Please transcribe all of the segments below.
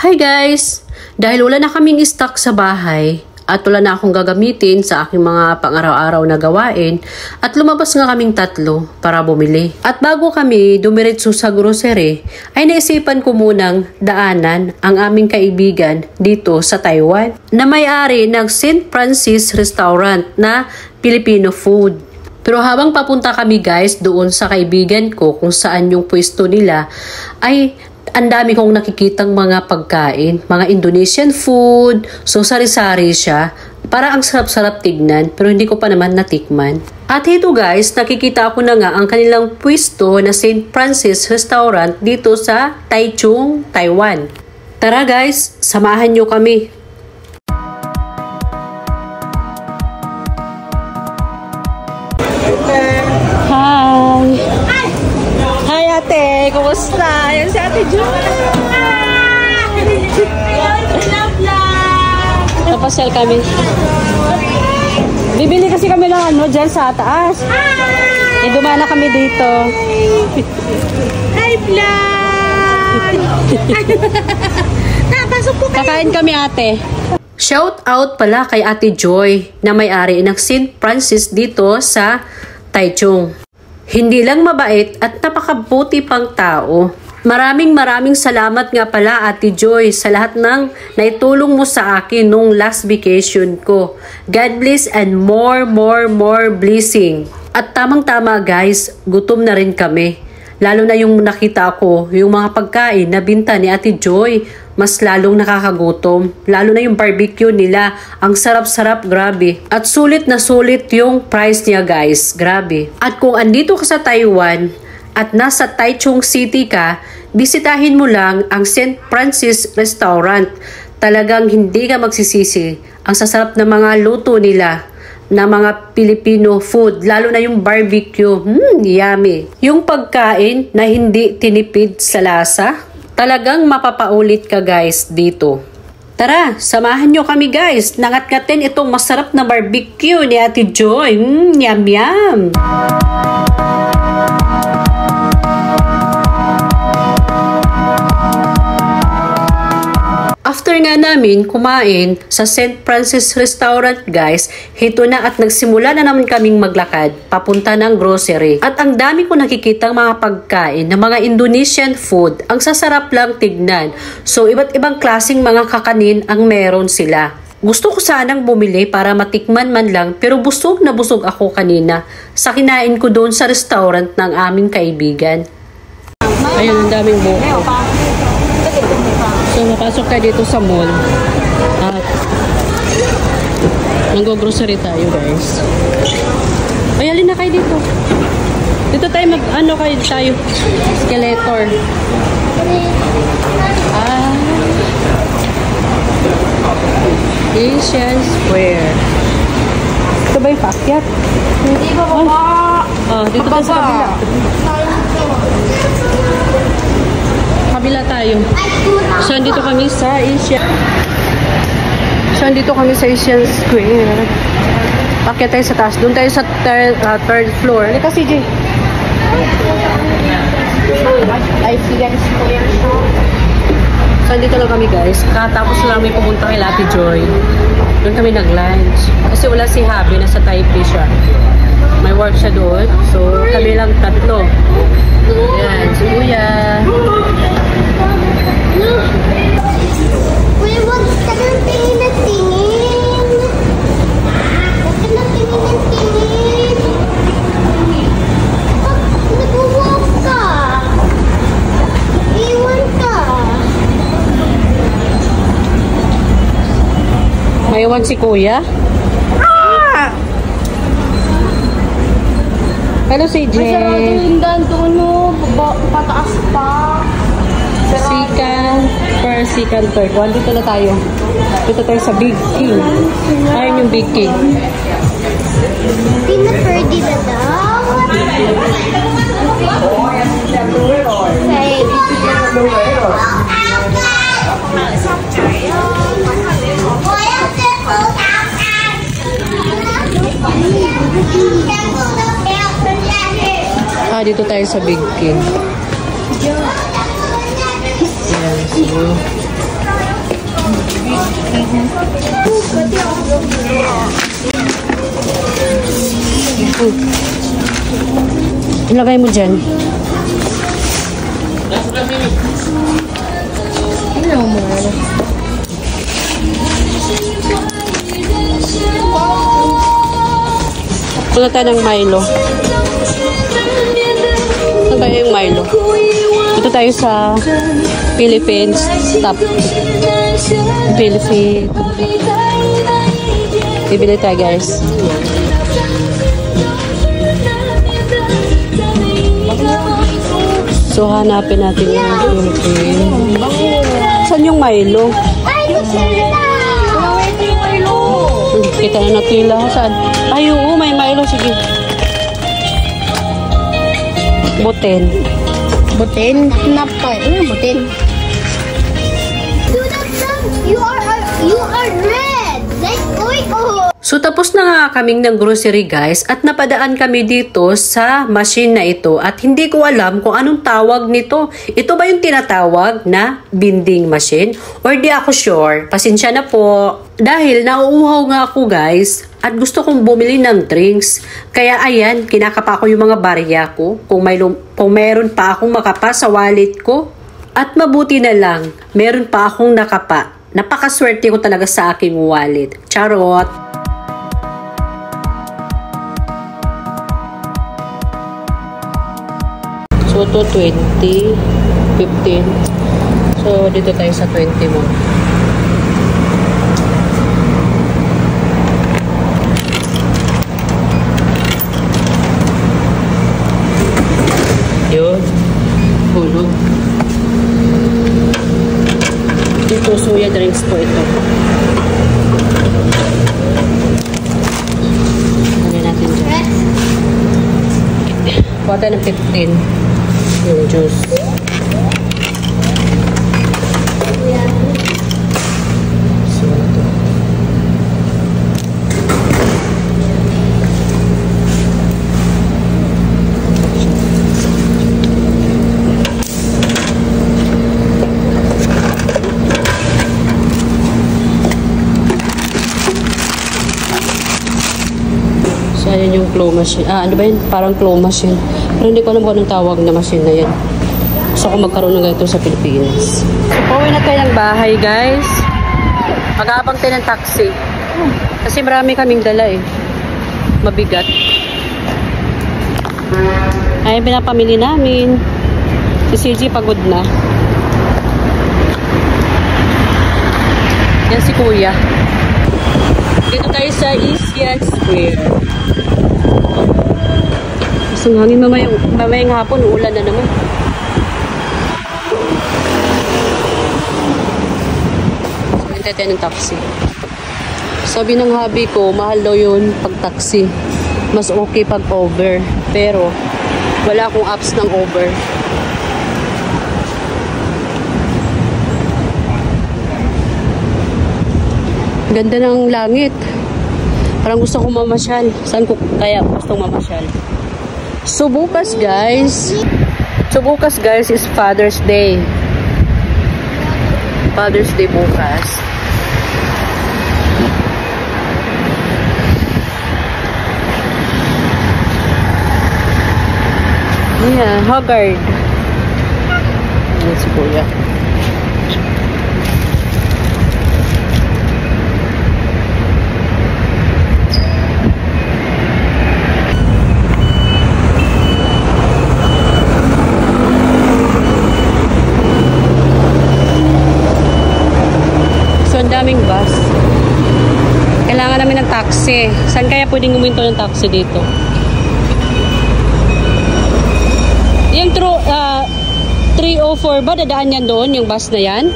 Hi guys! Dahil wala na kaming stock sa bahay at wala na akong gagamitin sa aking mga pang-araw-araw na gawain at lumabas nga kaming tatlo para bumili. At bago kami dumiretso sa grocery ay naisipan ko munang daanan ang aming kaibigan dito sa Taiwan na may-ari ng St. Francis Restaurant na Filipino food. Pero habang papunta kami guys doon sa kaibigan ko kung saan yung pwesto nila ay ang dami kong nakikitang mga pagkain, mga Indonesian food, so sari-sari siya. Para ang sarap-sarap tignan, pero hindi ko pa naman natikman. At ito guys, nakikita ko na nga ang kanilang pwesto na St. Francis Restaurant dito sa Taichung, Taiwan. Tara guys, samahan nyo kami. Ate, kumusta? Yan si Ate Joy. Napasyal kami. Bibili kasi kami ng ano dyan sa taas. Dumana kami dito. Hi, vlog! Napasok po kayo. Kakain kami ate. Shout out pala kay Ate Joy na may-ari ng St. Francis dito sa Taichung. Hindi lang mabait at napakabuti pang tao. Maraming salamat nga pala Ate Joy sa lahat ng naitulong mo sa akin nung last vacation ko. God bless and more blessing. At tamang-tama guys, gutom na rin kami. Lalo na yung nakita ko, yung mga pagkain na binta ni Ate Joy, mas lalong nakakagutom. Lalo na yung barbecue nila, ang sarap-sarap, grabe. At sulit na sulit yung price niya guys, grabe. At kung andito ka sa Taiwan at nasa Taichung City ka, bisitahin mo lang ang St. Francis Restaurant. Talagang hindi ka magsisisi. Ang sasarap na mga luto nila na mga Filipino food, lalo na yung barbecue, yummy. Yung pagkain na hindi tinipid sa lasa, talagang mapapaulit ka guys dito. Tara, samahan nyo kami guys, nangat-ngatin itong masarap na barbecue ni Ate Joy. Yum! After nga namin kumain sa St. Francis Restaurant guys, hito na at nagsimula na naman kaming maglakad papunta ng grocery. At ang dami ko nakikitang mga pagkain ng mga Indonesian food. Ang sasarap lang tignan. So iba't ibang klaseng mga kakanin ang meron sila. Gusto ko sanang bumili para matikman man lang pero busog na busog ako kanina sa kinain ko doon sa restaurant ng aming kaibigan. Ayun, ang daming buko. So, mapasok tayo dito sa mall. At nag-grocery tayo, guys. Ay, alin na kayo dito. Dito tayo tayo. Skeletor. Asian Square. Ito ba yung paakyat? Hindi ba baba? Dito tayo sa kabila. Kabila tayo. So, andito kami sa Asian Square. Pakyat tayo sa taas. Doon tayo sa third floor. Halika, CJ. Asian Square. So, andito lang kami, guys. Katapos lang may pumunta kay Ate Joy. Doon kami nag-lunch. Kasi wala si Habi. Nasa Taipei siya. May work siya doon. So, kami lang tatlo. Yan, si Kuya. Uy, wag ka nang tingin na tingin. Wag ka nang tingin na tingin. Pag nag-walk ka, iwan ka. May iwan si Kuya. Hello, CJ. Ay, sarado yung doon mo. Pataas pa. Second, third. Dito na tayo. Dito tayo sa Big King. Ayun yung Big King. Pina-pwede na daw. Dito tayo sa Big King. Yan, so Ilagay mo dyan. Wala tayo ng Milo. Saan tayo yung Milo? Ito tayo sa Philippines. Top. Philippines. Bibili tayo, guys. So, hanapin natin yung Philippines. Saan yung Milo? Ay, Kita na natila. Saan? Ay, oo, may Milo. Sige. Boten. Butin? Napay. Ano butin? You are red. Like oil. So, tapos na nga kaming ng grocery, guys, at napadaan kami dito sa machine na ito at hindi ko alam kung anong tawag nito. Ito ba yung tinatawag na vending machine? Or di ako sure? Pasensya na po. Dahil nauuhaw nga ako, guys, at gusto kong bumili ng drinks. Kaya ayan, kinakapa ko yung mga barya ko kung meron pa akong makapa sa wallet ko. At mabuti na lang, meron pa akong nakapa. Napakaswerte ko talaga sa aking wallet. Charot! So, ito 20, 15. So, dito tayo sa 20 mo. Yun. Hulog. Dito, soya drinks po ito. Lagyan natin dyan. Kuha tayo ng 15. Yung juice. So, ito. So, ayan yung claw machine. Ah, ano ba yun? Parang claw machine. Pero hindi ko alam kung anong tawag na machine na yan. Gusto ko magkaroon ng ganito sa Pilipinas. So, pauwi na tayo ng bahay, guys. Mag-aabang tayo ng taxi. Kasi marami kaming dala eh. Mabigat. Ayan, pinapamili namin. Si CG pagod na. Yan si Kuya. Dito tayo sa Asian Square. So, hangin mamayang hapon, ulan na naman. So, hintay tayo ng taxi. Sabi ng hubby ko, mahal daw yun pag taxi. Mas okay pag over. Pero, wala akong apps ng over. Ganda ng langit. Parang gusto kong mamasyal. Saan ko kaya gustong mamasyal? So bukas guys is Father's Day. Father's Day bukas. Yeah, Haggard. Yan si Kuya. Daming bus. Kailangan namin ng taxi. Saan kaya pwedeng huminto ng taxi dito? Yung 304 ba? Dadaan yan doon? Yung bus na yan?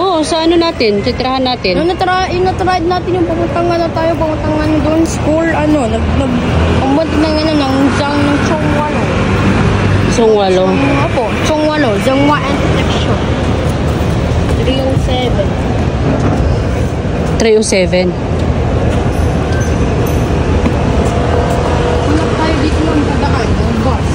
Oo, sa ano natin? Titirahan natin. Ina-tried natin yung pamutangan na tayo. Pamutangan doon. School, pamutangan na ng Chongwalo. Chongwalo. Opo, Chongwalo. Zhonghua Intersection. 307. 307. Hanap tayo dito ng dadaan. Yung bus.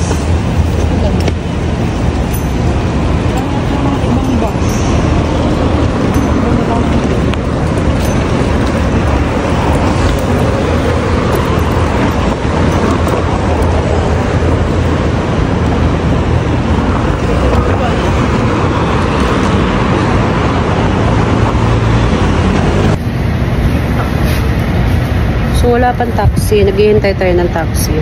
So wala pang taxi. Naghihintay tayo ng taxi.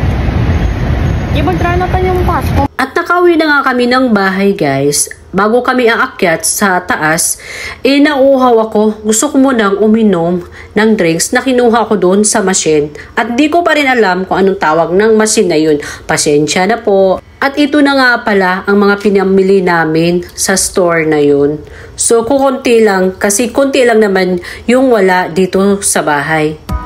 Mag-try natin yung pass. At nakauwi na nga kami ng bahay guys. Bago kami aakyat sa taas, nauuhaw ako. Gusto ko munang uminom ng drinks na kinuha ko doon sa machine. At di ko pa rin alam kung anong tawag ng machine na yun. Pasensya na po. At ito na nga pala ang mga pinamili namin sa store na yun. So kukunti lang kasi kunti lang naman yung wala dito sa bahay.